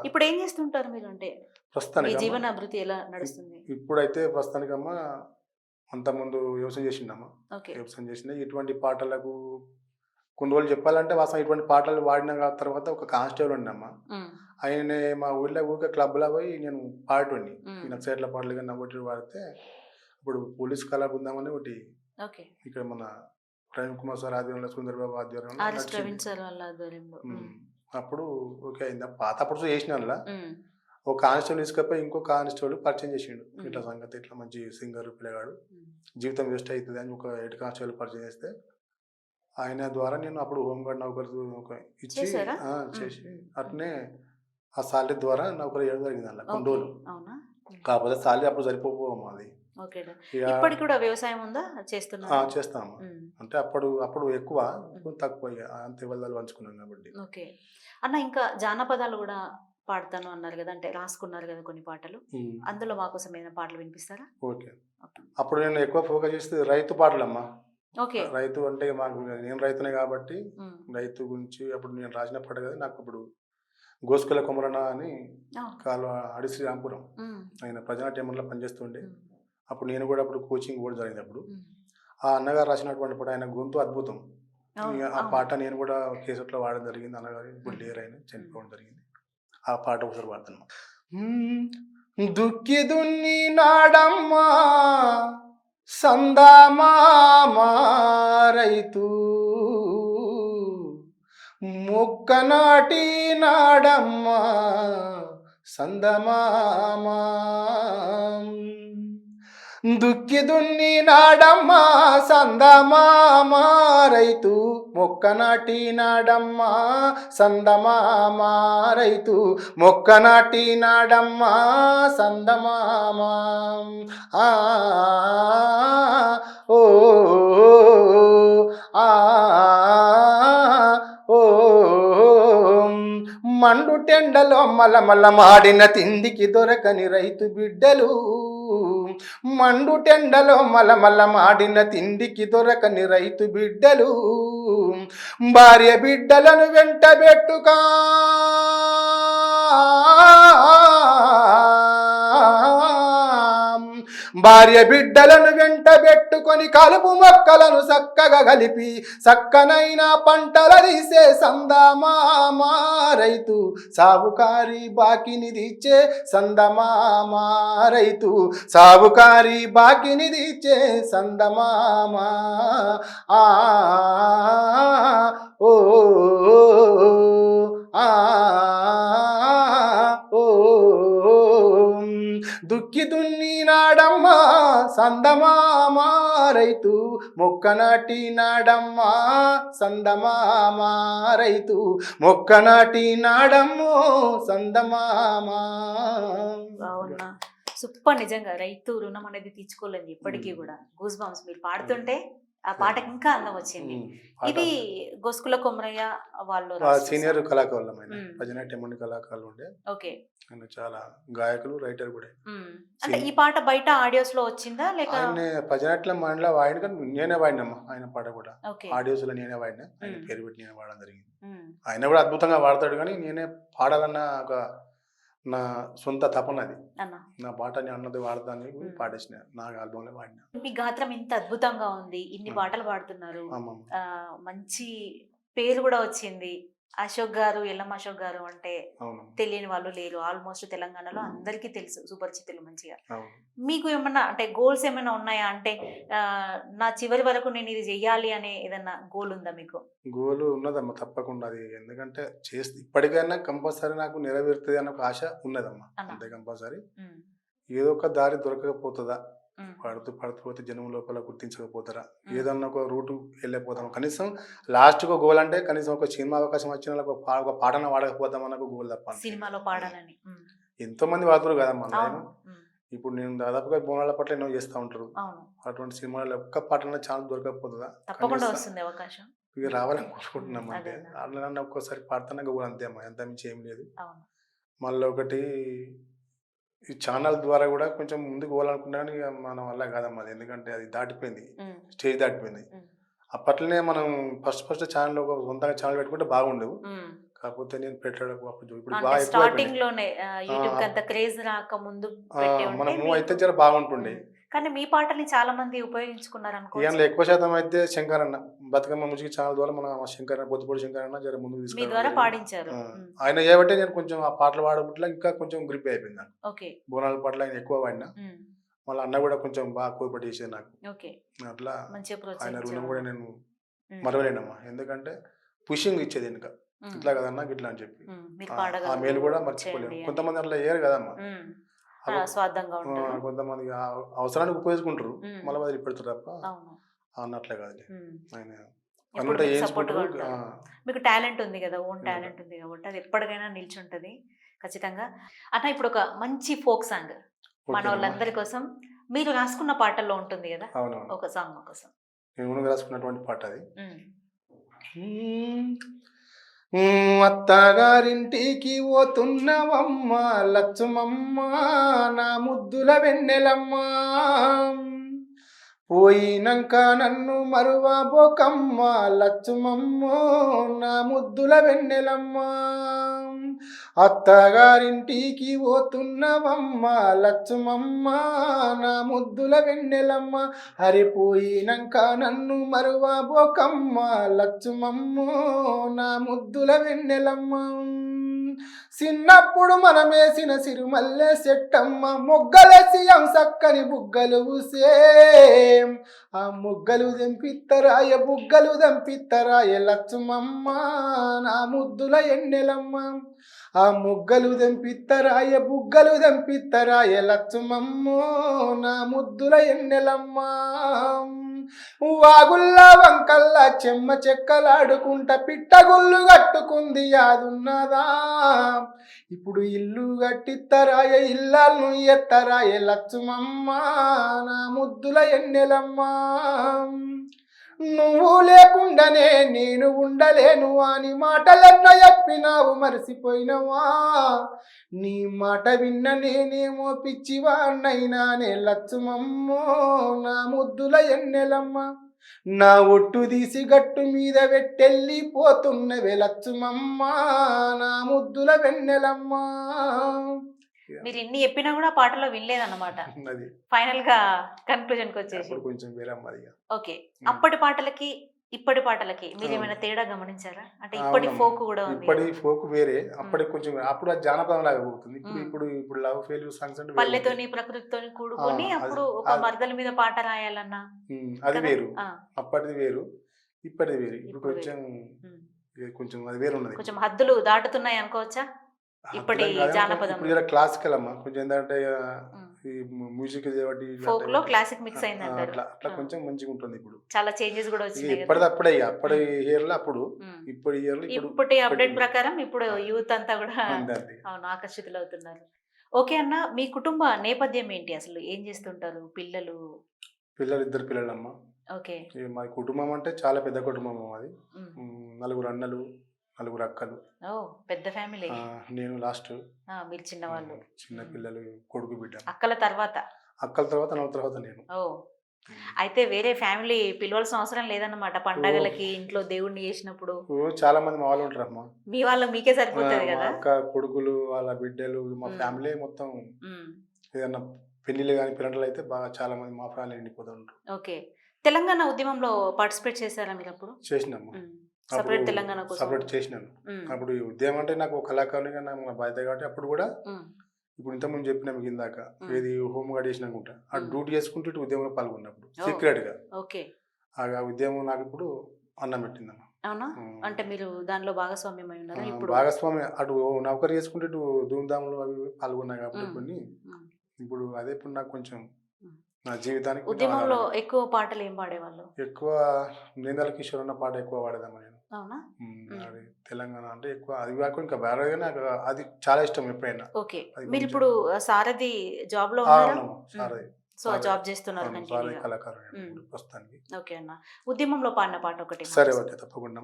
ఇప్పుడు ఏం చేస్తుంటారు మీరు, అంటే ప్రస్తుతానికి జీవన అభివృద్ధి ఎలా నడుస్తుంది? ఇప్పుడైతే ప్రస్తుతానికి అమ్మ అంత ముందు వ్యవసాయం చేసిండమ్మా. వ్యవసాయం చేసిండే ఇటువంటి పాటలకు కొన్ని రోజులు చెప్పాలంటే వాస్తవం ఇటువంటి పాటలు వాడిన తర్వాత ఒక కానిస్టేబుల్ ఉండమ్మా. ఆయన మా ఊళ్ళో ఊరికే క్లబ్లో పోయి నేను పాడేటోడిని ఈ నక్సలైట్ల పాటలు కానీ నవ్వటి వాడితే ఇప్పుడు పోలీస్ కళా బృందం అని ఒకటి ఇక్కడ మన ప్రవీణ్ కుమార్ సార్ ఆధ్వర్యంలో సుందరబాబు ఆధ్వర్యంలో అప్పుడు ఓకే అయింది. పాత అప్పుడు చేసిన ఒక కానిస్టేబుల్ తీసుకపోయి ఇంకో కానిస్టేబుల్ పరిచయం చేసిండు. ఇట్లా సంగతి ఇట్లా మంచి సింగర్ పిల్లగాడు జీవితం వేస్ట్ అవుతుంది అని ఒక హెడ్ కానిస్టేబుల్ పరిచయం చేస్తే ఆయన ద్వారా నేను అప్పుడు హోంగార్డ్ నౌకరు ఇచ్చి చేసి అట్నే ఆ సాలరీ ద్వారా నౌకరు చేయడం జరిగింది అలా కొన్ని రోజులు. కాకపోతే సాలరీ అప్పుడు సరిపోము అది. ఇప్పటికి కూడా వ్యవసాయం ఉందా చేస్తాము అంటే అప్పుడు ఎక్కువ తక్కువ అంత వల్ల పంచుకున్నాం కాబట్టి. ఓకే అన్న, ఇంకా జానపదాలు కూడా పాడతాను అన్నారు కదా, అంటే రాసుకున్నారు కదా కొన్ని పాటలు, అందులో మా కోసం ఏదైనా పాటలు వినిపిస్తారా? ఓకే. అప్పుడు నేను ఎక్కువ ఫోకస్ చేస్తే రైతు పాటలమ్మా. రైతు అంటే మాకు నేను రైతునే కాబట్టి రైతు గురించి అప్పుడు నేను రాసిన పాట కదా. నాకు అప్పుడు గోస్కుల కొమరన్న అని కాలువ అడి శ్రీరాంపురం ఆయన ప్రజానాట్యంలో పనిచేస్తుండే. అప్పుడు నేను కూడా అప్పుడు కోచింగ్ కూడా జరిగింది. అప్పుడు ఆ అన్నగారు రాసినటువంటి పాట ఆయన గొంతు అద్భుతం. ఆ పాట నేను కూడా కేసులో వాడడం జరిగింది. అన్నగారు ఇప్పుడు లేరు, ఆయన చనిపోవడం జరిగింది. ఆ పాట ఒకసారి పాడుతున్నాం. దుక్కి దున్ని నాడమ్మా సందామామా రైతు మొక్క నాటి నాడమ్మా సందమామా దుక్కి దున్ని నాడమ్మా సందమామా రైతు మొక్క నాటి నాడమ్మా సందమామా రైతు మొక్క నాటి నాడమ్మా సందమామా ఓ మండు టెండలో మలమల మాడిన తిండికి దొరకని రైతు బిడ్డలు, మండు టెండలో మలమల మాడిన తిండికి దొరకని రైతు బిడ్డలు, భార్య బిడ్డలను వెంటబెట్టుకా భార్య బిడ్డలను వెంట పెట్టుకొని కలుపు మొక్కలను చక్కగా కలిపి చక్కనైన పంటల తీసే సందమామ రైతు సాగుకారి బాకిని తీర్చే సందమామ రైతు సాగుకారి బాకిని తీర్చే సందమామ ఆ ఓ ఆ ఓ దుక్కి దున్నినాడమ్మా సందమామ రైతు మొక్క నాటినాడమ్మా సందమామ రైతు మొక్క నాటినాడమ్మో సందమామ. అవునా, సూపర్. నిజంగా రైతు రుణం అనేది తీర్చుకోలేదు ఇప్పటికీ కూడా. గూస్ బంప్స్ మీరు పాడుతుంటే ఆ పాటకి ఇంకా అందం వచ్చింది. ఇది గోస్కుల కొమరయ్య వాళ్ళు సీనియర్ కళాకారులు భజనాట్యమణి కళాకారులు ఉండే. ఓకే, చాలా గాయకులు, రైటర్ కూడా. అంటే ఈ పాట బయట ఆడియోస్ లో వచ్చిందా లేక? ఆయన భజనాట్యం మండల వాడిన కానీ నేనే వాడినమ్మా ఆయన పాట కూడా. ఆడియోస్ లో నేనే వాడినా, ఆయన పేరు పెట్టి నేనే వాడడం జరిగింది. ఆయన కూడా అద్భుతంగా వాడతాడు కానీ నేనే పాడాలన్న ఒక నా సొంత తపనది. నా పాటని అన్నది వాడతాను పాడేసిన, నా ఆల్బమ్ లో వాడిన. మీ గాత్రం ఇంత అద్భుతంగా ఉంది, ఇన్ని పాటలు పాడుతున్నారు, మంచి పేరు కూడా వచ్చింది. అశోక్ గారు, ఎల్లమ్మ అశోక్ గారు అంటే తెలియని వాళ్ళు లేరు. ఆల్మోస్ట్ తెలంగాణలో అందరికీ తెలుసు, సుపరిచితులు మంచిగా. మీకు ఏమన్నా అంటే గోల్స్ ఏమైనా ఉన్నాయా? అంటే నా చివరి వరకు నేను ఇది చెయ్యాలి అనే ఏదన్నా గోల్ ఉందా మీకు? గోల్ ఉన్నదమ్మా, తప్పకుండా. అది ఎందుకంటే చేస్తే ఇప్పటికైనా కంపల్సరీ నాకు నెరవేరుతుంది అన్న ఒక ఆశ ఉన్నదమ్మా. అంతే, కంపల్సరీ ఏదో ఒక దారి దొరకకపోతుందా, పడుతూ పోతే జనం లోపల గుర్తించకపోతారా, ఏదన్నా ఒక రూటు వెళ్ళిపోతాం. కనీసం లాస్ట్ ఒక గోల్ అంటే కనీసం ఒక సినిమా అవకాశం వచ్చిన ఒక పాటన వాడకపోతాం అన్న గోల్ తప్ప. సినిమాలో పాడాలని ఎంతో మంది వాడుతారు కదమ్మా. ఇప్పుడు నేను దాదాపుగా బోనాల పట్ల ఎన్నో చేస్తూ ఉంటారు. అటువంటి సినిమాలో ఒక్క పాటన ఛాన్స్ దొరకకపోతుందా? తప్పకుండా వస్తుంది అవకాశం. ఇక రావాలని కోరుకుంటున్నాం. అంటే అట్లా ఒక్కోసారి పాడుతున్నా గోల్ అంతే అమ్మా, ఎంత మించి ఏం లేదు. మళ్ళీ ఒకటి ఈ ఛానల్ ద్వారా కూడా కొంచెం ముందుకు పోవాలనుకున్నాను, ఇక మన వల్ల కాదమ్మా అది. ఎందుకంటే అది దాటిపోయింది, స్టేజ్ దాటిపోయింది. అప్పట్లోనే మనం ఫస్ట్ ఛానల్ ఒక సొంతంగా ఛానల్ పెట్టుకుంటే బాగుండేవు. కాకపోతే నేను పెట్టడం ఇప్పుడు బాగా స్టార్టింగ్ లోనే యూట్యూబ్ అంత క్రేజ్ రాక ముందు మనం మూవ్ అయితే జర బాగుంటుండే. కానీ మీ పాటని చాలా మంది ఉపయోగించుకున్నారు అనుకో. ఎక్కువ శాతం అయితే శంకరన్న బతుకమ్మ మ్యూజిక్ ఛానల్ ద్వారా మన శంకరన్న పొద్దుపూడి శంకరన్న జర ముందుకు తీసుకున్నారు. ఆయన ఏమంటే నేను కొంచెం ఆ పాటలు పాడబుట్ల ఇంకా కొంచెం గ్రిప్ అయిపోయింది నాకు. బోనాల పాటలు ఆయన ఎక్కువ వాడినా, మళ్ళీ అన్న కూడా కొంచెం బాగా కోపడి చేసేది నాకు. అట్లా ఆయన రుణం కూడా నేను మరవలేనమ్మా. ఎందుకంటే పుషింగ్ ఇచ్చేది వెనుక, ఇట్లా కదన్నా ఇట్లా అని చెప్పి ఆ మేలు కూడా మర్చిపోలేము. కొంతమంది అట్లా ఏరు కదమ్మా, కొంతమంది అవసరానికి ఉపయోగించుకుంటారు, మళ్ళీ వదిలి పెడతారు తప్ప అన్నట్లే కాదు. మీకు టాలెంట్ ఉంది కదా, ఓన్ టాలెంట్ ఉంది కాబట్టి అది ఎప్పటికైనా నిల్చుంటది ఖచ్చితంగా. అన్న ఇప్పుడు ఒక మంచి ఫోక్ సాంగ్ మన వాళ్ళందరి కోసం మీరు రాసుకున్న పాటల్లో ఉంటుంది కదా, ఒక సాంగ్ కోసం. నేను రాసుకున్నటువంటి పాట అది. అత్తగారింటికి పోతున్నవమ్మ లచ్చుమమ్మ నా ముద్దుల వెన్నెలమ్మ, పోయినాక నన్ను మరువబోకమ్మ లచ్చుమమ్మ నా ముద్దుల వెన్నెలమ్మ. అత్తగారింటికి పోతున్నవమ్మ లచ్చుమమ్మ నా ముద్దుల వెన్నెలమ్మ, హరిపోయినాక నన్ను మరువబోకమ్మ లచ్చుమమ్మ నా ముద్దుల వెన్నెలమ్మ. చిన్నప్పుడు మనమేసిన సిరుమల్లె చెట్టమ్మ, మొగ్గలేసి సక్కని బుగ్గలు ఊసే, ఆ మొగ్గలు దెంపిత్తరాయ బుగ్గలు దెంపిత్తరాయ లచ్చుమమ్మ నా ముద్దుల ఎన్నెలమ్మ. ఆ మొగ్గలు దెంపిత్తరాయ బుగ్గలు దెంపిత్తరాయ లచ్చుమమ్మ నా ముద్దుల ఎన్నెలమ్మ. వాగుల్ల వంకల్ల చెమ్మ చెక్కలాడుకుంట పిట్టగుళ్ళు కట్టుకుంది యాదున్నదా, ఇప్పుడు ఇల్లు కట్టిత్తరాయ ఇల్లాలను ఎత్తరాయ లచ్చుమమ్మ నా ముద్దుల ఎన్నెలమ్మ. నువ్వు లేకుండానే నేను ఉండలేను అని మాటలెన్నో చెప్పినావు మరిసిపోయినవా, నీ మాట విన్న నేనేమో పిచ్చివాణ్ణైనానే లచ్చుమమ్మ నా ముద్దుల ఎన్నెలమ్మ. నా ఒట్టు తీసి గట్టు మీద పెట్టెళ్ళిపోతున్నవే లచ్చుమమ్మ నా ముద్దుల వెన్నెలమ్మ. మీరు ఇన్ని చెప్పినా కూడా ఆ పాటలో వినలేదన్నమాట. అది ఫైనల్ గా కన్క్లూజన్ కి వచ్చేసి. అప్పుడు కొంచెం వేరే అమ్మది ఇక. ఓకే. అప్పటి పాటలకి ఇప్పటి పాటలకి మీరు ఏమైనా తేడా గమనించారా? అంటే ఇప్పటి అవునమ్మా. ఫోక్ కూడా ఉంది ఇప్పటి కదా. ఫోక్ వేరే, అప్పటికి కొంచెం అప్పుడు అది జానపదం లాగా పోతుంది. ఇప్పుడు మ్మ్. ఇప్పుడు ఇప్పుడు లవ్ ఫెయిల్యూర్ సాంగ్స్ అంటే వేరే పల్లెతోని ఉంటాయి. ప్రకృతితోని కూడుకొని అది అప్పుడు ఒక అది మరదల మీద పాట రాయాలన్నా అది కదా. వేరు, ఆ, అప్పటిది వేరు, ఇప్పటిది వేరు. ఇప్పుడు ఇప్పుడు కొంచెం ఉమ్. ఇది కొంచెం అది వేరు ఉన్నది. కొంచెం హద్దులు దాటుతున్నాయి అనుకోవచ్చా ఇప్పటి హద్దులం కాదు, జానపదం ఇప్పుడు ఇలా క్లాసికల్ అమ్మా, కొంచెం ఏంటంటే ఈ మ్యూజిక్ కాబట్టి ఫోక్ లో క్లాసిక్ మిక్స్ అయింది అంటారు. అట్లా అట్లా కొంచెం మంచిగా ఉంటుంది ఇప్పుడు. చాలా చేంజెస్ కూడా ఇక వచ్చినాయి కదా. ఎప్పటిదప్పుడే ఇక అప్పటి ఇయర్ లో అప్పుడు, ఉమ్. ఇప్పుడు ఇయర్ లో ఇప్పుడు ఇప్పటి అప్డేట్ పెట్టింది. ప్రకారం ఇప్పుడు యూత్ అంతా కూడా అంతే అంతే. అవును ఆకర్షితులు అవుతున్నారు. ఓకే అన్న, మీ కుటుంబ నేపథ్యం ఏంటి అసలు? ఏం చేస్తుంటారు పిల్లలు? పిల్లలు, ఇద్దరు పిల్లలమ్మ. ఓకే. ఇక మా కుటుంబం అంటే చాలా పెద్ద కుటుంబం అది. ఉమ్. నలుగురు అన్నలు, నలుగురు అక్కలు. ఓ పెద్ద ఫ్యామిలీ. నేను లాస్ట్. మీరు చిన్నవాళ్ళు. చిన్న పిల్లలు, కొడుకు బిడ్డ. అక్కల తర్వాత అక్కల తర్వాత నా తర్వాత నేను. ఓ అయితే వేరే ఫ్యామిలీ పిలవాల్సిన అవసరం లేదన్నమాట. పండగలకి ఇంట్లో దేవుణ్ణి చేసినప్పుడు చాలా మంది మా వాళ్ళు ఉంటారు అమ్మా. మీ వాళ్ళు మీకే సరిపోతుంది మా కదా. అక్క కొడుకులు, వాళ్ళ బిడ్డలు, మా ఫ్యామిలీ మొత్తం. ఏదన్నా పెళ్లిళ్ళు కానీ పిల్లలు అయితే బాగా చాలా మంది మా ఫ్యామిలీ నిండిపోతూ ఉంటారు. ఓకే. తెలంగాణ ఉద్యమంలో పార్టిసిపేట్ చేశారా మీరు అప్పుడు? చేసినాము. సపరేట్ తెలంగాణ కోసం సపరేట్ చేసినాను. అప్పుడు ఈ ఉద్యమం అంటే నాకు ఒక కళాకారునిగా నాకు బాధ్యత కాబట్టి అప్పుడు కూడా ఇప్పుడు ఇంతకుముందు చెప్పిన మీకు ఇందాక ఏది హోమ్ గార్డ్ చేసినాకుంటా ఆ డ్యూటీ చేసుకుంటూ ఇటు ఉద్యమంలో పాల్గొన్నప్పుడు సీక్రెట్ గా. ఓకే. ఆ ఉద్యమం నాకు ఇప్పుడు అన్నం పెట్టిందమ్మా. అవునా? అంటే మీరు దానిలో భాగస్వామ్యం అయి ఉన్నారా ఇప్పుడు? భాగస్వామి అటు నౌకరీ చేసుకుంటే ఇటు ధూమ్ధాములు అవి పాల్గొన్నా కాబట్టి కొన్ని ఇప్పుడు అదే ఇప్పుడు నాకు కొంచెం నా జీవితానికి ఉద్యమంలో ఎక్కువ పాటలు ఏం పాడేవాళ్ళు? ఎక్కువ నేందల కిషోర్ అన్న పాట ఎక్కువ పాడేదమ్మా నేను. అవునా? అది తెలంగాణ అంటే ఎక్కువ అది కాకుండా ఇంకా వేరే నాకు అది చాలా ఇష్టం ఎప్పుడైనా. ఓకే. మీరు ఇప్పుడు సారథి జాబ్ లో ఉన్నారా? సారథి. సో జాబ్ చేస్తున్నారు సారథి కళాకారు ప్రస్తుతానికి. ఓకే అన్న, ఉద్యమంలో పాడిన పాట ఒకటి. సరే ఓకే, తప్పకుండా.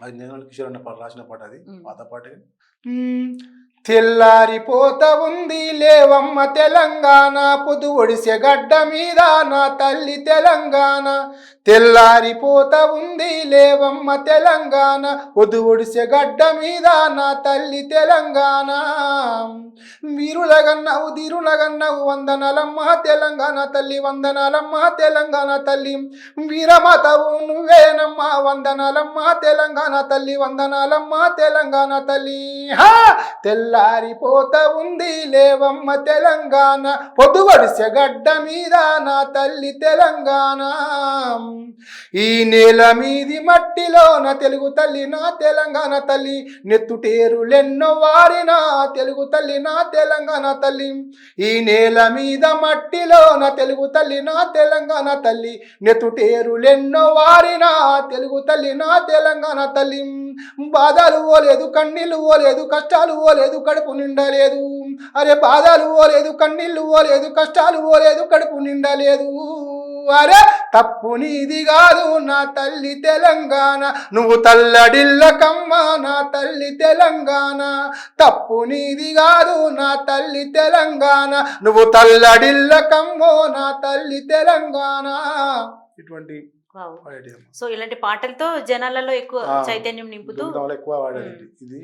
అది నేందల కిషోర్ అన్న పాట రాసిన పాట, అది పాత పాటే. తెల్లారిపోత ఉంది లేవమ్మ తెలంగాణ, పొద్దు ఒడిసె గడ్డ మీద నా తల్లి తెలంగాణ. తెల్లారిపోత ఉంది లేవమ్మ తెలంగాణ, పొద్దు ఒడిసె గడ్డ మీద నా తల్లి తెలంగాణ. వీరులగన్నవు ధీరులగన్నవు వందనాలమ్మ తెలంగాణ తల్లి, వందనాలమ్మ తెలంగాణ తల్లి. వీరమాతవు నువ్వేనమ్మ, వందనాలమ్మ తెలంగాణ తల్లి, వందనాలమ్మ తెలంగాణ తల్లి. తెల్లారిపోత ఉంది లేవమ్మ తెలంగాణ, పొద్దువడిసె గడ్డ మీద నా తల్లి తెలంగాణ. ఈ నేల మీది మట్టిలో నా తెలుగు తల్లి నా తెలంగాణ తల్లి, నెత్తుటేరులెన్నో వారిన తెలుగు తల్లి నా తెలంగాణ తల్లి. ఈ నేల మీద మట్టిలో నా తెలుగు తల్లి నా తెలంగాణ తల్లి, నెత్తుటేరులెన్నో వారిన తెలుగు తల్లి నా తెలంగాణ తల్లి. బాధలు ఓలేదు, కన్నీళ్ళు ఓలేదు, కష్టాలు ఓలేదు, కడుపు నిండలేదు. అరే బాధలు ఓలేదు, కన్నీళ్ళు ఓలేదు, కష్టాలు ఓలేదు, కడుపు నిండలేదు. అరే తప్పు నీది కాదు నా తల్లి తెలంగాణ, నువ్వు తల్లడిల్లకమ్మ నా తల్లి తెలంగాణ. తప్పు నీది కాదు నా తల్లి తెలంగాణ, నువ్వు తల్లడిల్లకమ్మో నా తల్లి తెలంగాణ. ఇటువంటి సో ఇలాంటి పాటలతో జనాలలో ఎక్కువ చైతన్యం నింపుతూ ఎక్కువ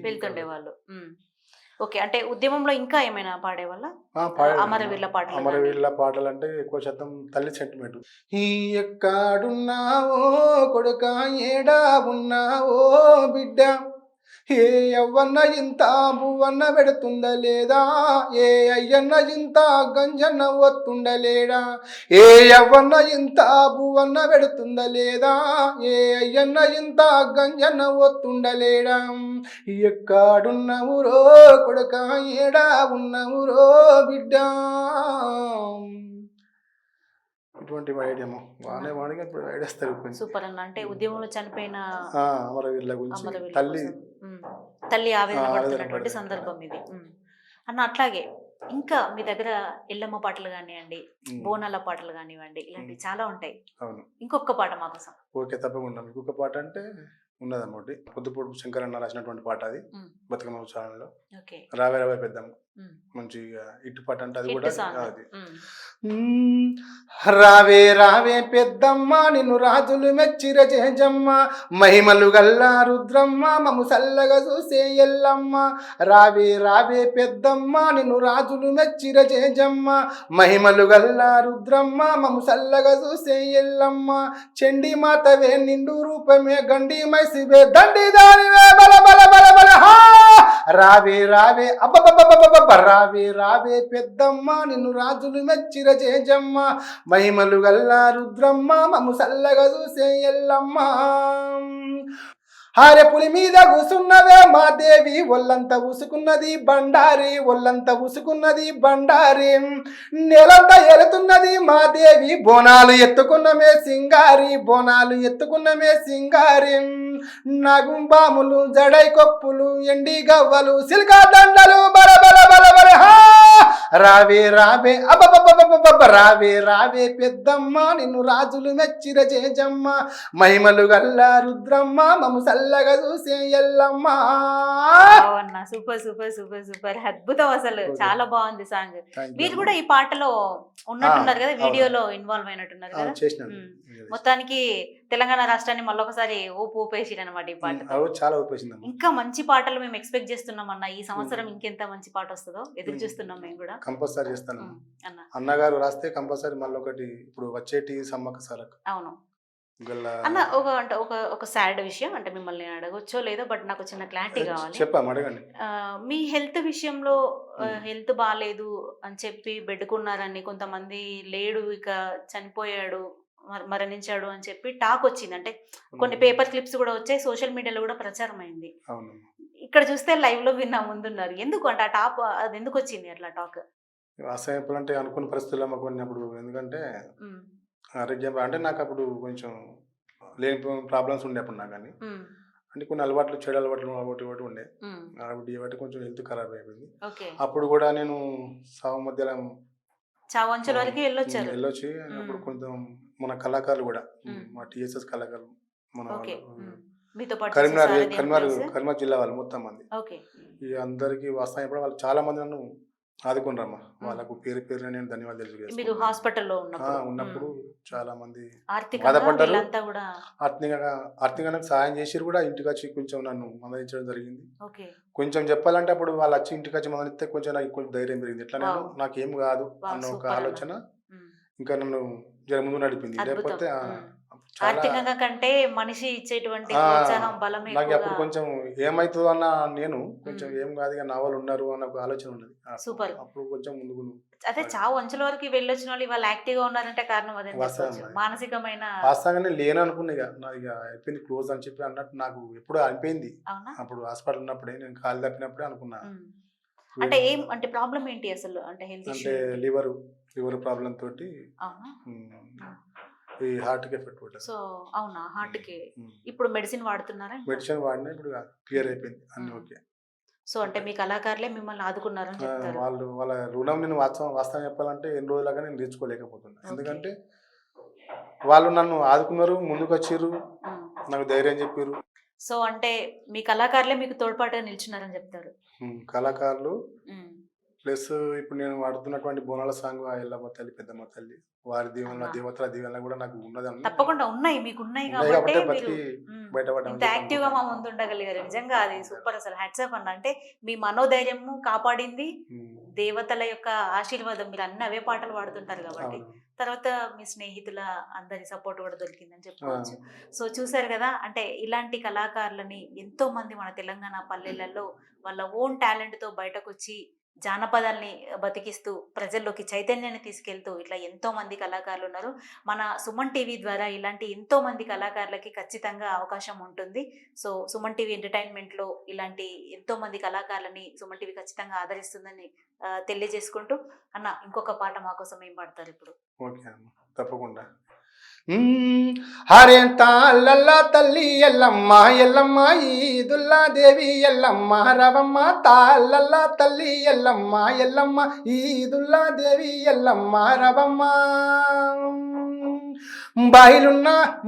వెళ్తుండే వాళ్ళు. ఓకే. అంటే ఉద్యమంలో ఇంకా ఏమైనా పాడేవాళ్ళ? అమరవీరుల పాటలు. అమరవీరుల పాటలు అంటే ఎక్కువ శాతం తల్లి సెంటిమెంట్. ఈ ఎక్కడున్నావో కొడుక, ఏడా ఉన్నావో బిడ్డ, ఏ అవ్వన్న ఇంత బువ్వన్న పెడుతుండ లేదా, ఏ అయ్యన్న ఇంత గంజన్న వత్తుండలేడా, ఏ అవ్వన్న ఇంత బువ్వన్న పెడుతుండ లేదా, ఏ అయ్యన్న ఇంత గంజన్న వత్తుండలేడా. ఎక్కడున్నవురో కొడుక, ఏడా ఉన్నవురో బిడ్డ. ఇటువంటి ఐడియామో బాగానే వాడిగా ఇప్పుడు ఐడియాస్తారు. సూపర్ అన్న. అంటే ఉద్యమంలో చనిపోయిన అమరవీరుల గురించి తల్లి ఆవేదన పడుతున్నటువంటి సందర్భం ఇది అన్న. అట్లాగే ఇంకా మీ దగ్గర ఎల్లమ్మ పాటలు కానివ్వండి, బోనాల పాటలు కానివ్వండి, ఇలాంటివి చాలా ఉంటాయి. అవును. ఇంకొక పాట మా కోసం. ఓకే, తప్పకుండా. ఇంకొక పాట అంటే ఉన్నదన్నమాట, పొద్దుపొడుపు శంకరన్న రాసినటువంటి పాట, అది బతుకమ్మ ఉత్సవంలో రావే రావే పెద్దమ్మ. మంచిగా ఇట్టుపాట అంటే అది హిట్ కూడా సాంగ్. అది రావే రావే పెద్దమ్మ నిన్ను రాజులు మెచ్చిర చేజమ్మ మహిమలు గల్లా రుద్రమ్మ మము సల్లగా చూసే ఎల్లమ్మ రావే రావే పెద్దమ్మ నిన్ను రాజులు మెచ్చిర చేజమ్మ మహిమలు గల్లా రుద్రమ్మ మము సల్లగా చూసే ఎల్లమ్మ చెండి మాతవే నిండు రూపమే గండి మైసివే దండి దానివే బల బల బల బల హా రావే రావే అబ్బబ్బబ్బబ్బబ్బ రావే రావే పెద్దమ్మ నిన్ను రాజులు మెచ్చిర చేజమ్మ మహిమలు గల్లా రుద్రమ్మ మము సల్లగా చూసే ఎల్లమ్మ హారె పులి మీద కూసున్నవే మా దేవి ఒళ్ళంత ఉసుకున్నది బండారి ఒళ్ళంత ఉసుకున్నది బండారి నెలంతా ఎలుతున్నది మా దేవి బోనాలు ఎత్తుకున్నమే సింగారి బోనాలు ఎత్తుకున్నమే సింగారి నగుంబాములు జడై కొప్పులు ఎండి గవ్వలు సిల్కా దండలు బల బల బల బల హా రావే రావే అబ్బబ్బబ్బబ్బబ్బ రావే రావే పెద్దమ్మ నిన్ను రాజులు మెచ్చిర చేజమ్మ మహిమలు గల్లా రుద్రమ్మ మము సల్లగా చూసే Yellamma super super super super అద్భుతం అసలు చాలా బాగుంది సాంగ్. మీరు కూడా ఈ పాటలో ఉన్నట్టున్నారు కదా, వీడియోలో ఇన్వాల్వ్ అయినట్టున్నారు కదా. మొత్తానికి తెలంగాణ రాష్ట్రాన్ని మళ్ళొకసారి ఊపేసిరు అనమాట ఈ పాట. చాలా ఊపేసింది. ఇంకా మంచి పాటలు మేము ఎక్స్పెక్ట్ చేస్తున్నాం అన్న. ఈ సంవత్సరం ఇంకెంత మంచి పాట వస్తుందో ఎదురు చూస్తున్నాం మేము కూడా. కంపల్సరీ చేస్తాను అన్నగారు రాస్తే కంపల్సరీ మళ్ళీ ఒకటి ఇప్పుడు వచ్చేటి సమ్మక్క సారక్క. అవును అన్న. ఒక సాడ్ విషయం అంటే మిమ్మల్ని అడగొచ్చో లేదో, బట్ నాకు చిన్న క్లారిటీ కావాలి. చెప్పాము, అడగండి. మీ హెల్త్ విషయంలో హెల్త్ బాగాలేదు అని చెప్పి బెడ్డుకున్నారని, కొంతమంది లేడు ఇక చనిపోయాడు మరణించాడు అని చెప్పి టాక్ వచ్చింది. అంటే కొన్ని పేపర్ క్లిప్స్ కూడా వచ్చాయి, సోషల్ మీడియాలో కూడా ప్రచారం అయింది. ఇక్కడ చూస్తే లైవ్ లో విన్నా ముందున్నారు. ఎందుకు అంటే ఆ టాప్ అది ఎందుకు వచ్చింది అట్లా టాక్? అసలు అంటే అనుకున్న పరిస్థితుల్లో మాకు ఉన్నప్పుడు, ఎందుకంటే ఆరోగ్యం అంటే నాకు అప్పుడు కొంచెం లేని ప్రాబ్లమ్స్ ఉండే అప్పుడు నాకు. కానీ అంటే కొన్ని అలవాట్లు చెడు అలవాట్లు ఒకటి ఉండే కాబట్టి కొంచెం హెల్త్ ఖరాబ్ అయిపోయింది. అప్పుడు కూడా నేను సాగు మధ్యలో వరకు వెళ్ళొచ్చి అప్పుడు కొంచెం మన కళాకారులు కూడా మా టీఎస్ఎస్ కళాకారులు మన కరీంనగర్ జిల్లా వాళ్ళు మొత్తం మంది ఈ అందరికి వస్తాయి. ఇప్పుడు వాళ్ళు చాలా మంది నన్ను ఆదుకున్నారమ్మా. వాళ్ళకు పేరు పేరు నేను ధన్యవాదాలు తెలియజేస్తాను. హాస్పిటల్లో ఉన్నప్పుడు చాలా మంది బాధపడ్డారు, ఆర్థికంగా సహాయం చేసి కూడా ఇంటికి వచ్చి కొంచెం నన్ను మందలించడం జరిగింది. కొంచెం చెప్పాలంటే అప్పుడు వాళ్ళు వచ్చి ఇంటికి వచ్చి మందలిస్తే కొంచెం నాకు కొంచెం ధైర్యం పెరిగింది. ఎట్లా నేను నాకేం కాదు అన్న ఒక ఆలోచన ఇంకా నన్ను జర ముందు నడిపింది. లేకపోతే ఆర్థికంగా కంటే మనిషి ఇచ్చేటువంటి ప్రోత్సాహం బలమే. నాకు అప్పుడు కొంచెం ఏమైతుందో అన్న, నేను కొంచెం ఏం కాదు ఇక నా వాళ్ళు ఉన్నారు అన్న ఒక ఆలోచన ఉన్నది. సూపర్. అప్పుడు కొంచెం ముందుకు అదే చావు అంచుల వరకు వెళ్ళొచ్చిన వాళ్ళు ఇవాళ యాక్టివ్ గా ఉన్నారంటే కారణం అదే, మానసికమైన వాస్తవంగానే లేను అనుకున్నా. ఇక నా ఇక అయిపోయింది క్లోజ్ అని చెప్పి అన్నట్టు నాకు ఎప్పుడు అనిపోయింది. అప్పుడు హాస్పిటల్ ఉన్నప్పుడే నేను కాలు తప్పినప్పుడే అనుకున్నా. అంటే ఏం అంటే ప్రాబ్లం ఏంటి అసలు? అంటే హెల్త్ అంటే లివర్ ప్రాబ్లం తోటి ఈ హార్ట్ కి ఎఫెక్ట్ పడ్డది. సో అవునా, హార్ట్ కి ఇప్పుడు మెడిసిన్ వాడుతున్నారా? మెడిసిన్ వాడినా ఇప్పుడు క్లియర్ అయిపోయింది, అన్ని ఓకే. సో అంటే మీ కళాకారులే మిమ్మల్ని ఆదుకున్నారని చెప్తారు. వాళ్ళ రుణం నేను వాస్తవం చెప్పాలంటే ఎన్ని రోజులుగా నేను తీర్చుకోలేకపోతున్నా. ఎందుకంటే వాళ్ళు నన్ను ఆదుకున్నారు, ముందుకు వచ్చారు, నాకు ధైర్యం చెప్పారు. సో అంటే మీ కళాకారులే మీకు తోడ్పాటుగా నిల్చున్నారని చెప్తారు. కళాకారులు ప్లస్ ఇప్పుడు నేను వాడుతున్నటువంటి బోనాల సాంగ్ ఎల్లమ్మ తల్లి పెద్దమ్మ తల్లి వారి దీవెన దేవతల దీవెన కూడా నాకు ఉన్నది. తప్పకుండా ఉన్నాయి, మీకు ఉన్నాయి కాబట్టి ఇంత యాక్టివ్ గా మా ముందు ఉండగలిగారు. నిజంగా అది సూపర్, అసలు హ్యాట్స్ ఆఫ్ అన్న. అంటే మీ మనోధైర్యము కాపాడింది దేవతల యొక్క ఆశీర్వాదం. మీరు అన్ని అవే పాటలు పాడుతుంటారు కాబట్టి తర్వాత మీ స్నేహితుల అందరి సపోర్ట్ కూడా దొరికిందని చెప్పుకోవచ్చు. సో చూసారు కదా, అంటే ఇలాంటి కళాకారులని ఎంతో మంది మన తెలంగాణ పల్లెలలో వాళ్ళ ఓన్ టాలెంట్ తో బయటకు వచ్చి జానపదాల్ని బతికిస్తూ ప్రజల్లోకి చైతన్యాన్ని తీసుకెళ్తూ ఇట్లా ఎంతో మంది కళాకారులు ఉన్నారు. మన సుమన్ టీవీ ద్వారా ఇలాంటి ఎంతో మంది కళాకారులకి ఖచ్చితంగా అవకాశం ఉంటుంది. సో సుమన్ టీవీ ఎంటర్టైన్మెంట్లో ఇలాంటి ఎంతో మంది కళాకారులని సుమన్ టీవీ ఖచ్చితంగా ఆదరిస్తుందని తెలియజేసుకుంటూ, అన్న ఇంకొక పాట మా కోసం ఏం పాడతారు ఇప్పుడు? ఓకే అమ్మ, తప్పకుండా. హరేంతాళ్ళ తల్లి ఎల్లమ్మ ఎల్లమ్మ ఈదుల్లా దేవి ఎల్లమ్మ రవమ్మ తాళ్ళ తల్లి ఎల్లమ్మ ఎల్లమ్మ ఈదుల్లా దేవి ఎల్లమ్మ రవమ్మ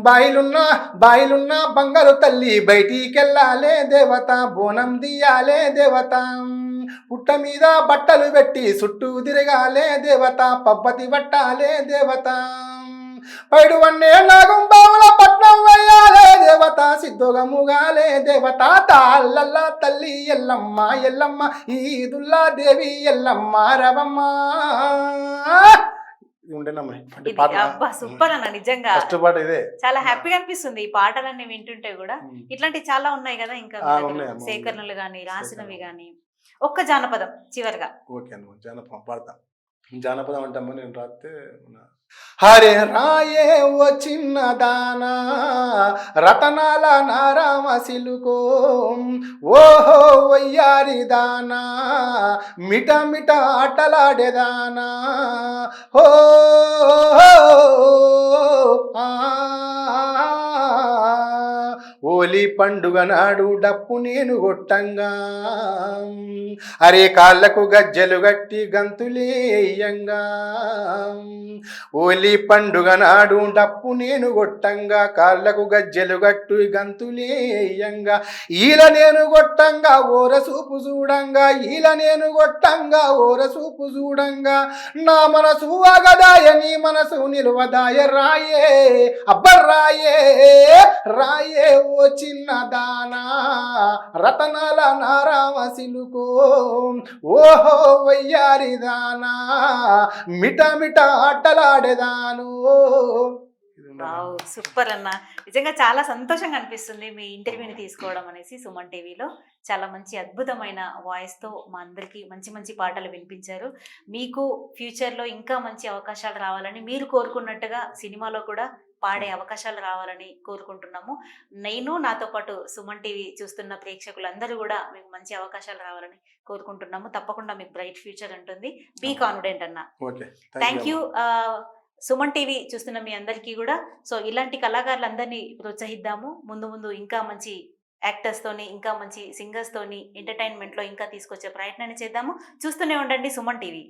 బాయిలున్నా బంగారు తల్లి బయటికెళ్ళాలే దేవత బోనం దియాలే దేవత పుట్ట మీద బట్టలు పెట్టి చుట్టూ తిరగాలే దేవత పబ్బతి పట్టాలే దేవత పైడు వన్నే నాగం బావుల పట్నం వేయాలే దేవత సిద్ధోగముగాలే దేవత తాళ్ళల్లా తల్లి ఎల్లమ్మ ఎల్లమ్మ ఈదుల్లా దేవి ఎల్లమ్మ రవమ్మ. ఇది ఉండేనమ్మా ఇది అబ్బా సూపర్ అన్న, నిజంగా ఫస్ట్ పాట ఇదే. చాలా హ్యాపీగా అనిపిస్తుంది ఈ పాటలన్నీ వింటుంటే కూడా. ఇట్లాంటివి చాలా ఉన్నాయి కదా ఇంకా మీ దగ్గర, ఉన్నాయమ్మా, సేకరణలు గాని రాసినవి గాని. ఒక్క జానపదం చివరిగా. ఓకే అన్న, జానపదం పాడతా. జానపదం అంటాము నేను రాస్తే హరే రాయే ఓ చిన్నదానా రతనాల నారామ సిలుకో ఓహో వయ్యారి దానా మిట మిట ఆటలాడేదానా హో ఓలి పండుగ నాడు డప్పు నేను కొట్టంగా అరే కాళ్ళకు గజ్జలు గట్టి గంతులేయంగా ఓలి పండుగ నాడు డప్పు నేను కొట్టంగా కాళ్ళకు గజ్జలు గట్టు గంతులేయంగా ఈల నేను కొట్టంగా ఓర చూపు చూడంగా ఈల నేను కొట్టంగా ఓర చూపు చూడంగా నా మనసు అగదాయ నీ మనసు నిలువదాయ రాయే అబ్బర్రాయే రాయే ఓ చిన్నదానా రతనాల నారామ సిలుకో ఓహో వయ్యారి దానా మిట మిట ఆటలాడేదాను. సూపర్ అన్న, నిజంగా చాలా సంతోషంగా అనిపిస్తుంది మీ ఇంటర్వ్యూని తీసుకోవడం అనేసి. సుమన్ టీవీలో చాలా మంచి అద్భుతమైన వాయిస్తో మా అందరికీ మంచి మంచి పాటలు వినిపించారు. మీకు ఫ్యూచర్లో ఇంకా మంచి అవకాశాలు రావాలని, మీరు కోరుకున్నట్టుగా సినిమాలో కూడా పాడే అవకాశాలు రావాలని కోరుకుంటున్నాము. నేను నాతో పాటు సుమన్ టీవీ చూస్తున్న ప్రేక్షకులందరూ కూడా మీకు మంచి అవకాశాలు రావాలని కోరుకుంటున్నాము. తప్పకుండా మీకు బ్రైట్ ఫ్యూచర్ ఉంటుంది. బీ కాన్ఫిడెంట్ అన్న. Thank you. సుమన్ టీవీ చూస్తున్న మీ అందరికీ కూడా సో ఇలాంటి కళాకారులందరినీ ప్రోత్సహిద్దాము. ముందు ముందు ఇంకా మంచి యాక్టర్స్తోని, ఇంకా మంచి సింగర్స్తోని ఎంటర్టైన్మెంట్లో ఇంకా తీసుకొచ్చే ప్రయత్నాన్ని చేద్దాము. చూస్తూనే ఉండండి సుమన్ టీవీ.